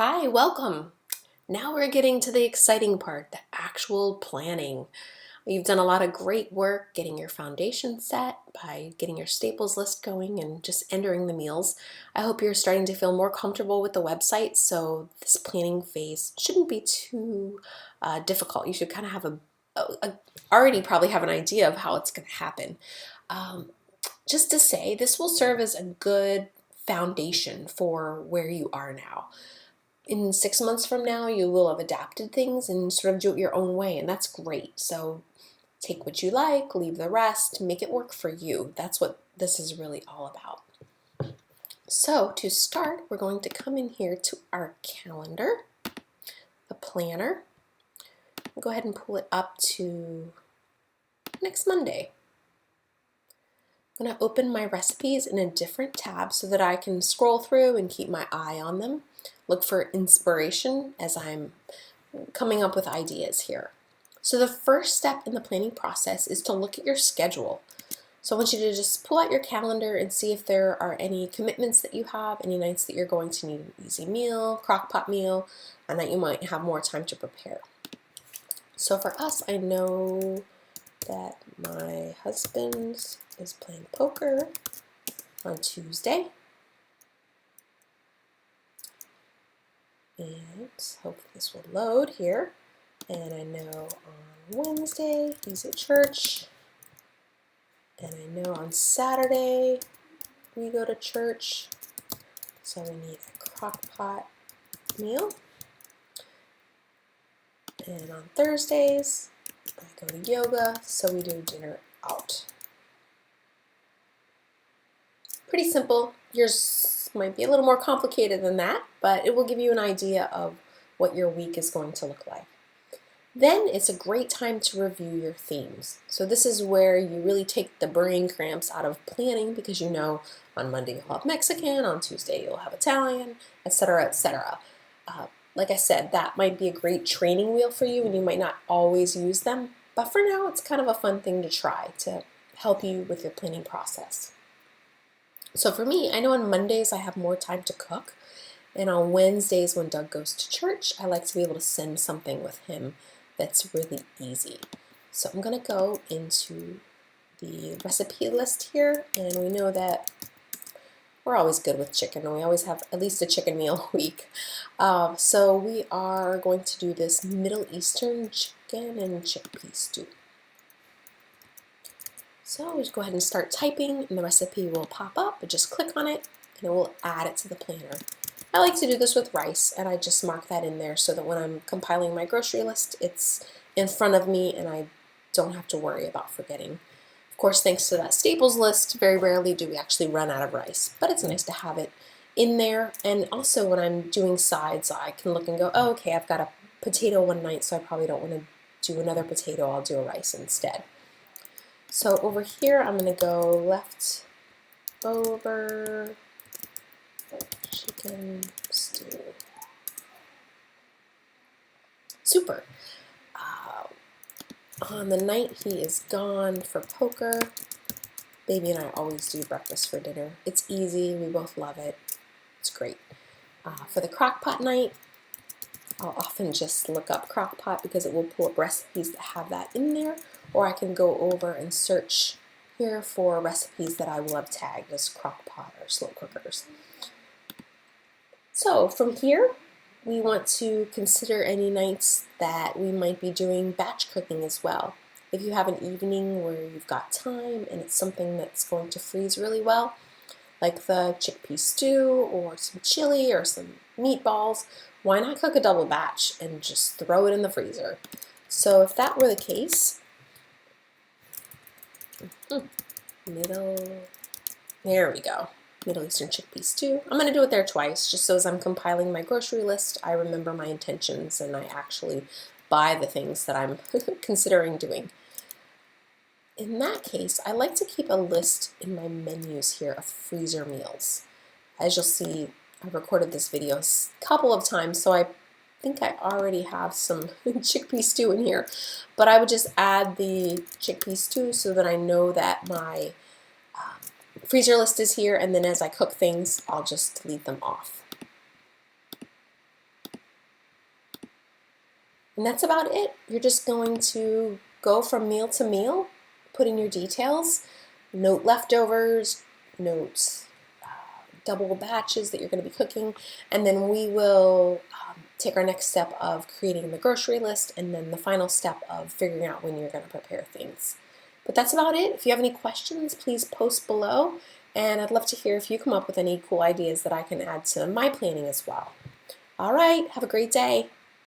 Hi, welcome. Now we're getting to the exciting part, the actual planning. You've done a lot of great work getting your foundation set by getting your staples list going and just entering the meals. I hope you're starting to feel more comfortable with the website, so this planning phase shouldn't be too difficult. You should kind of have already probably have an idea of how it's going to happen. Um, just to say, this will serve as a good foundation for where you are now. In 6 months from now, you will have adapted things and sort of do it your own way, and that's great. So take what you like, leave the rest, make it work for you. That's what this is really all about. So to start, we're going to come in here to our calendar, the planner. Go ahead and pull it up to next Monday. I'm going to open my recipes in a different tab so that I can scroll through and keep my eye on them. Look for inspiration as I'm coming up with ideas here. So the first step in the planning process is to look at your schedule. So I want you to just pull out your calendar and see if there are any commitments that you have, any nights that you're going to need an easy meal, crock pot meal, and that you might have more time to prepare. So for us, I know that my husband is playing poker on Tuesday. And hopefully this will load here. And I know on Wednesday he's at church. And I know on Saturday we go to church. So we need a crock pot meal. And on Thursdays I go to yoga, so we do dinner out. Pretty simple. Yours might be a little more complicated than that, but it will give you an idea of what your week is going to look like. Then it's a great time to review your themes. So this is where you really take the brain cramps out of planning, because you know on Monday you'll have Mexican, on Tuesday you'll have Italian, etc., etc. Like I said, that might be a great training wheel for you and you might not always use them, but for now it's kind of a fun thing to try to help you with your planning process. So for me, I know on Mondays I have more time to cook, and on Wednesdays when Doug goes to church, I like to be able to send something with him that's really easy. So I'm going to go into the recipe list here, and we know that we're always good with chicken, and we always have at least a chicken meal a week. So we are going to do this Middle Eastern chicken and chickpea stew. So just go ahead and start typing, and the recipe will pop up, but just click on it and it will add it to the planner. I like to do this with rice, and I just mark that in there so that when I'm compiling my grocery list, it's in front of me and I don't have to worry about forgetting. Of course, thanks to that staples list, very rarely do we actually run out of rice, but it's nice to have it in there. And also when I'm doing sides, I can look and go, oh, okay, I've got a potato one night, so I probably don't want to do another potato, I'll do a rice instead. So over here, I'm going to go left over chicken stew. Super. On the night he is gone for poker, baby and I always do breakfast for dinner. It's easy. We both love it. It's great. For the crock pot night, I'll often just look up crock pot because it will pull up recipes that have that in there, or I can go over and search here for recipes that I will have tagged as crock pot or slow cookers. So from here, we want to consider any nights that we might be doing batch cooking as well. If you have an evening where you've got time and it's something that's going to freeze really well, like the chickpea stew or some chili or some meatballs, why not cook a double batch and just throw it in the freezer? So if that were the case, there we go. Middle Eastern chickpea stew. I'm going to do it there twice, just so as I'm compiling my grocery list, I remember my intentions and I actually buy the things that I'm considering doing. In that case, I like to keep a list in my menus here of freezer meals. As you'll see, I've recorded this video a couple of times, so I think I already have some chickpea stew in here, but I would just add the chickpea stew so that I know that my freezer list is here, and then as I cook things, I'll just delete them off. And that's about it. You're just going to go from meal to meal, put in your details, note leftovers, note double batches that you're going to be cooking, and then we will take our next step of creating the grocery list, and then the final step of figuring out when you're going to prepare things. But that's about it. If you have any questions, please post below, and I'd love to hear if you come up with any cool ideas that I can add to my planning as well. All right, have a great day.